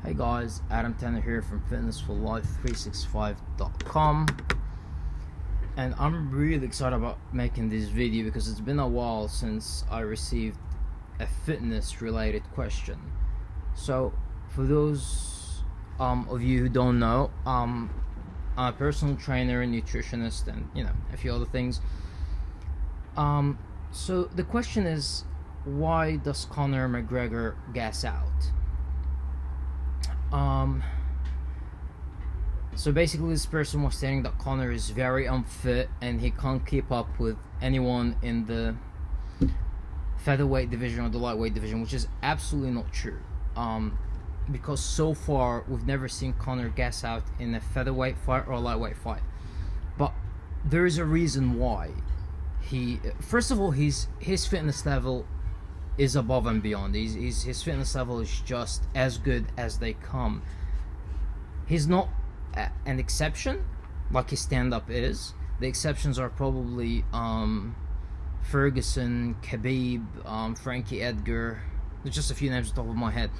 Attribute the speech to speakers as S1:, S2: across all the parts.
S1: Hey guys, Adam Tanner here from fitnessforlife365.com, and I'm really excited about making this video because it's been a while since I received a fitness related question. So for those of you who don't know, I'm a personal trainer, nutritionist, and a few other things. So the question is, why does Conor McGregor gas out? So basically this person was saying that Conor is very unfit and he can't keep up with anyone in the featherweight division or the lightweight division, which is absolutely not true. Because so far we've never seen Conor gas out in a featherweight fight or a lightweight fight. But there is a reason why. First of all, his fitness level is above and beyond. His fitness level is just as good as they come. He's not an exception like his stand-up is. The exceptions are probably Ferguson, Khabib, Frankie Edgar. There's just a few names on top of my head.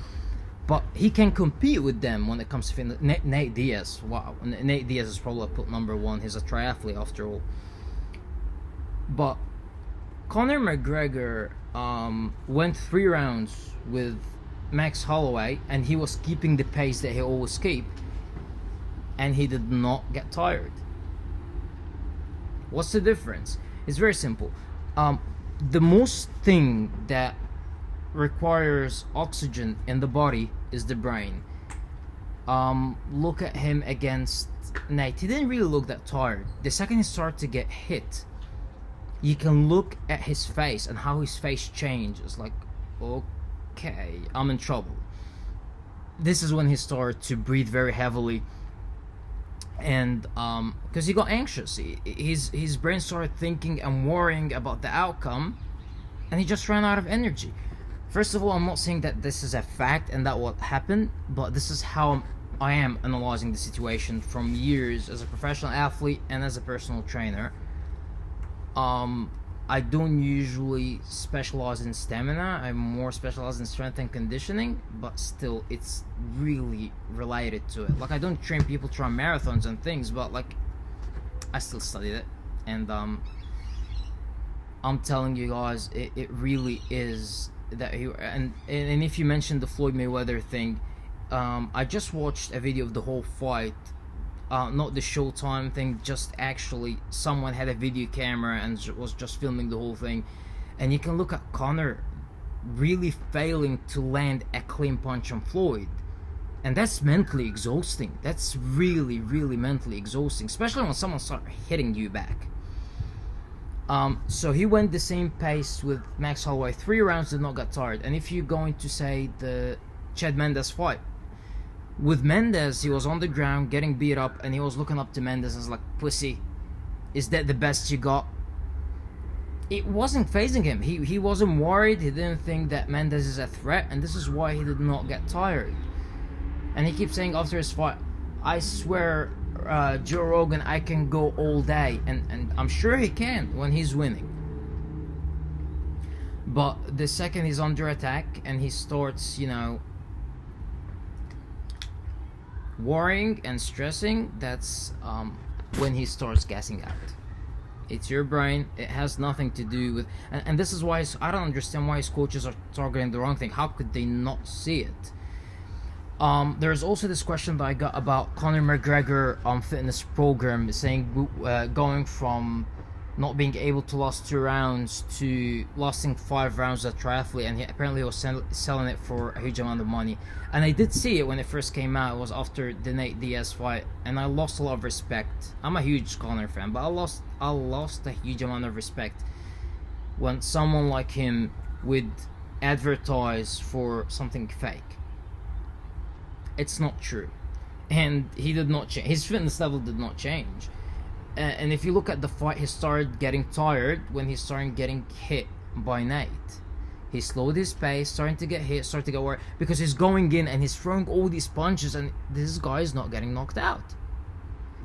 S1: But he can compete with them when it comes to fitness. Nate Diaz, wow. Nate Diaz is probably put number one. He's a triathlete after all. But Conor McGregor went 3 rounds with Max Holloway, and he was keeping the pace that he always keep, and he did not get tired. What's the difference? It's very simple. The most thing that requires oxygen in the body is the brain. Look at him against Nate. He didn't really look that tired. The second he started to get hit, you can look at his face and how his face changes. Like, okay, I'm in trouble. This is when he started to breathe very heavily, and because he got anxious, his brain started thinking and worrying about the outcome, and he just ran out of energy. First of all, I'm not saying that this is a fact and that what happened, but this is how I am analyzing the situation from years as a professional athlete and as a personal trainer. I don't usually specialize in stamina. I'm more specialized in strength and conditioning, but still it's really related to it. Like, I don't train people to run marathons and things, but like, I still studied it, and I'm telling you guys, it really is that and if you mentioned the Floyd Mayweather thing, I just watched a video of the whole fight. Not the Showtime thing, just actually someone had a video camera and was just filming the whole thing, and you can look at Conor really failing to land a clean punch on Floyd, and that's mentally exhausting. That's really mentally exhausting, especially when someone starts hitting you back. So he went the same pace with Max Holloway. 3 rounds, did not get tired. And if you're going to say the Chad Mendes fight, with Mendes, he was on the ground getting beat up, and he was looking up to Mendes and was like, "Pussy, is that the best you got?" It wasn't phasing him. He wasn't worried. He didn't think that Mendes is a threat, and this is why he did not get tired. And he keeps saying after his fight, "I swear, Joe Rogan, I can go all day," and I'm sure he can when he's winning. But the second he's under attack and he starts, worrying and stressing, that's when he starts gassing out. It's your brain. It has nothing to do with, and this is why I don't understand why his coaches are targeting the wrong thing. How could they not see it? There's also this question that I got about Conor McGregor fitness program, saying going from not being able to last 2 rounds to lasting 5 rounds as a triathlete, and he apparently was selling it for a huge amount of money. And I did see it when it first came out. It was after the Nate Diaz fight, and I lost a lot of respect. I'm a huge Conor fan, but I lost a huge amount of respect when someone like him would advertise for something fake. It's not true, and he did not change. His fitness level did not change. And if you look at the fight, he started getting tired when he started getting hit by Nate. He slowed his pace, starting to get hit, starting to get worried, because he's going in and he's throwing all these punches, and this guy is not getting knocked out.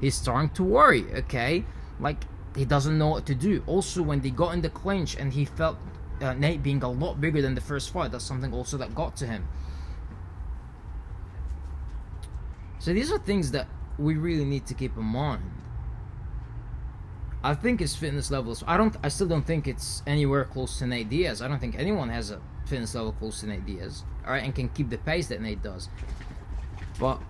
S1: He's starting to worry, okay? Like, he doesn't know what to do. Also, when they got in the clinch and he felt Nate being a lot bigger than the first fight, that's something also that got to him. So these are things that we really need to keep in mind. I think his fitness levels, I still don't think it's anywhere close to Nate Diaz. I don't think anyone has a fitness level close to Nate Diaz, alright, and can keep the pace that Nate does. But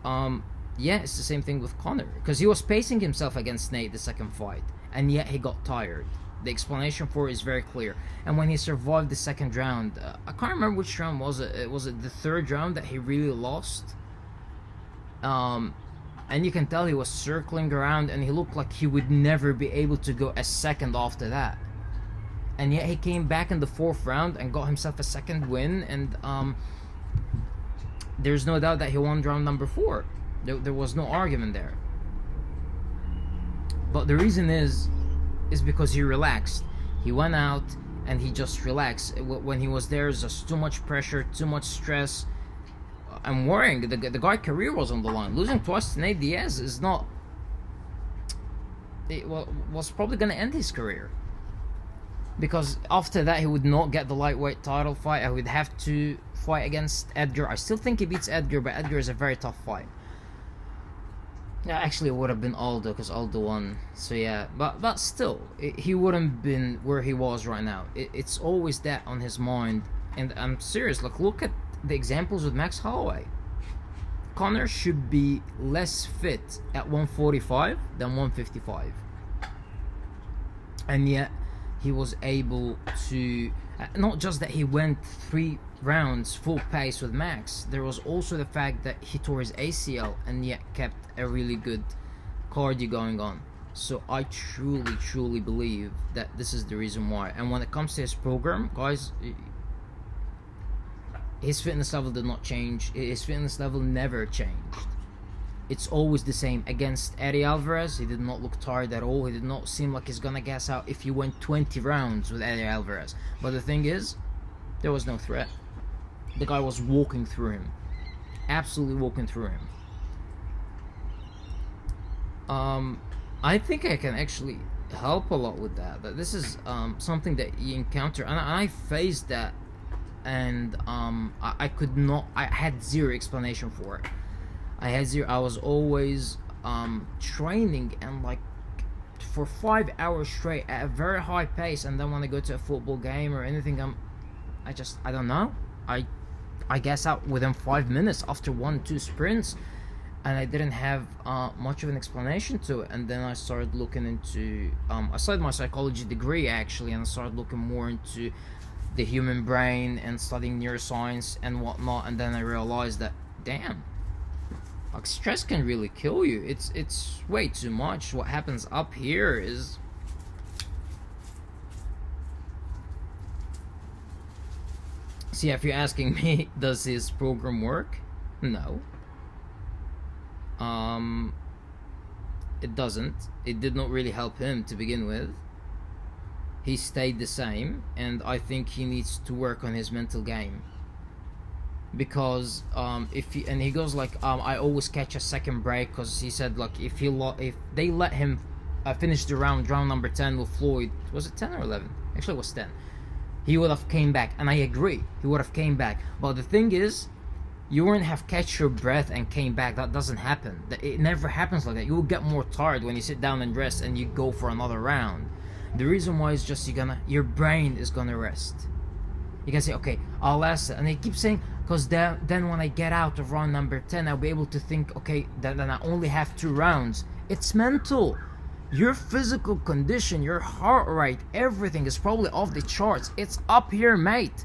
S1: yeah, it's the same thing with Conor, because he was pacing himself against Nate the second fight, and yet he got tired. The explanation for it is very clear. And when he survived the second round, I can't remember which round was it. Was it the third round that he really lost? And you can tell he was circling around, and he looked like he would never be able to go a second after that. And yet he came back in the fourth round and got himself a second win, and there's no doubt that he won round number 4. There was no argument there. But the reason is because he relaxed. He went out and he just relaxed. When he was there, just too much pressure, too much stress. I'm worrying. The guy's career was on the line. Losing twice to Nate Diaz is not... It was probably going to end his career. Because after that, he would not get the lightweight title fight. I would have to fight against Edgar. I still think he beats Edgar, but Edgar is a very tough fight. Yeah, actually, it would have been Aldo, because Aldo won. So yeah, but still, he wouldn't been where he was right now. It's always that on his mind. And I'm serious. Like, look at the examples with Max Holloway. Conor should be less fit at 145 than 155. And yet, he was able to... Not just that he went 3 rounds full pace with Max, there was also the fact that he tore his ACL and yet kept a really good cardio going on. So I truly believe that this is the reason why. And when it comes to his program, guys, his fitness level did not change. His fitness level never changed. It's always the same. Against Eddie Alvarez, he did not look tired at all. He did not seem like he's gonna gas out if you went 20 rounds with Eddie Alvarez. But the thing is, there was no threat. The guy was walking through him. Absolutely walking through him. I think I can actually help a lot with that. That this is something that you encounter, and I faced that, and I could not. I had zero explanation for it. I was always training and like for 5 hours straight at a very high pace, and then when I go to a football game or anything, I don't know. I guess out within 5 minutes after 1-2 sprints, and I didn't have much of an explanation to it. And then I started looking into I studied my psychology degree actually, and I started looking more into the human brain and studying neuroscience and whatnot. And then I realized that, damn, like, stress can really kill you. It's way too much. What happens up here is... See, if you're asking me, does his program work? No. It doesn't. It did not really help him to begin with. He stayed the same, and I think he needs to work on his mental game. Because he goes like, I always catch a second break, because he said like if they let him finish the round number 10 with Floyd, was it 10 or 11? Actually, it was 10. He would have came back, and I agree, he would have came back. But the thing is, you wouldn't have catch your breath and came back. That doesn't happen. It never happens like that. You will get more tired when you sit down and rest and you go for another round. The reason why is just your brain is gonna rest. You can say, okay, I'll last it, and they keep saying, because then when I get out of round number 10, I'll be able to think, okay, then I only have 2 rounds. It's mental. Your physical condition, your heart rate, everything is probably off the charts. It's up here, mate.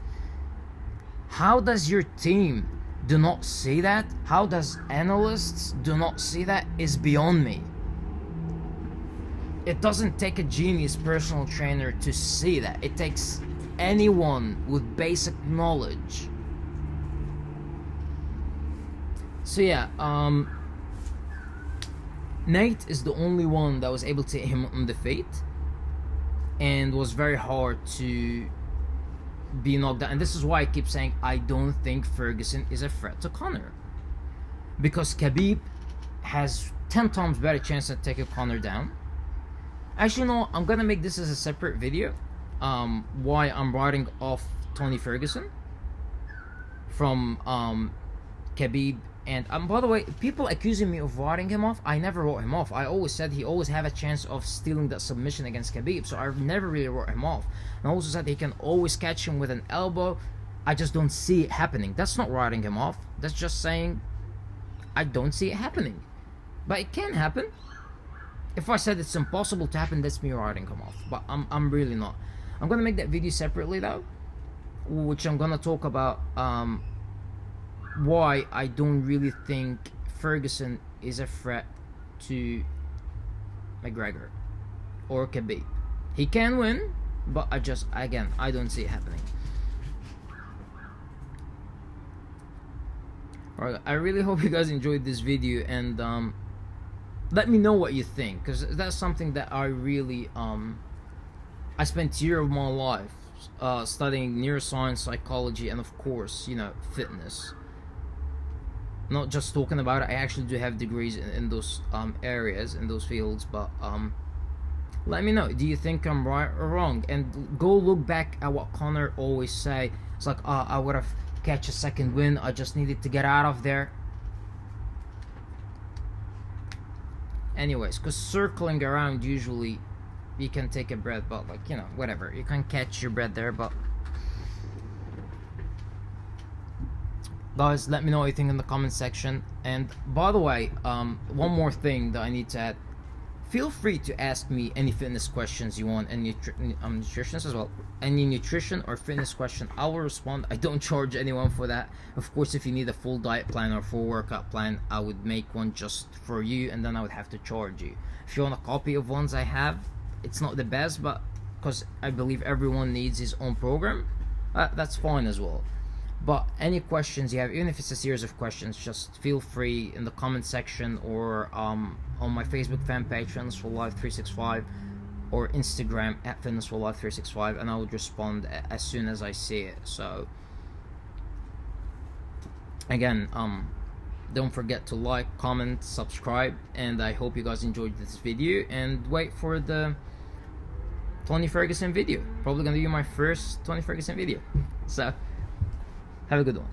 S1: How does your team do not see that? How does analysts do not see that is beyond me. It doesn't take a genius personal trainer to see that. It takes anyone with basic knowledge. So yeah, Nate is the only one that was able to hit him on the feet, and was very hard to be knocked down. And this is why I keep saying I don't think Ferguson is a threat to Conor, because Khabib has 10 times better chance of taking Conor down. Actually, no, I'm gonna make this as a separate video. Why I'm writing off Tony Ferguson from Khabib And by the way, people accusing me of writing him off, I never wrote him off. I always said he always have a chance of stealing that submission against Khabib, so I never really wrote him off. And I also said he can always catch him with an elbow. I just don't see it happening. That's not writing him off. That's just saying I don't see it happening. But it can happen. If I said it's impossible to happen, that's me writing him off. But I'm really not. I'm gonna make that video separately though, which I'm gonna talk about why I don't really think Ferguson is a threat to McGregor or Khabib. He can win, but I don't see it happening. Alright, I really hope you guys enjoyed this video, and let me know what you think, because that's something that I really I spent a year of my life studying neuroscience, psychology, and of course, you know, fitness. Not just talking about it, I actually do have degrees in those areas, in those fields. But let me know, do you think I'm right or wrong? And go look back at what Conor always say. It's like, I would have catch a second win, I just needed to get out of there. Anyways, because circling around, usually you can take a breath, but like, you know, whatever, you can catch your breath there. But guys, let me know what you think in the comment section. And by the way, one more thing that I need to add: feel free to ask me any fitness questions you want, and nutritionist as well. Any nutrition or fitness question, I will respond. I don't charge anyone for that. Of course, if you need a full diet plan or full workout plan, I would make one just for you, and then I would have to charge you. If you want a copy of ones I have, it's not the best, but because I believe everyone needs his own program, that's fine as well. But any questions you have, even if it's a series of questions, just feel free in the comment section, or on my Facebook fan page, Fitness for Life 365, or Instagram at Fitness for Life 365, and I would respond as soon as I see it. So again, don't forget to like, comment, subscribe, and I hope you guys enjoyed this video, and wait for the Tony Ferguson video. Probably gonna be my first Tony Ferguson video. So have a good one.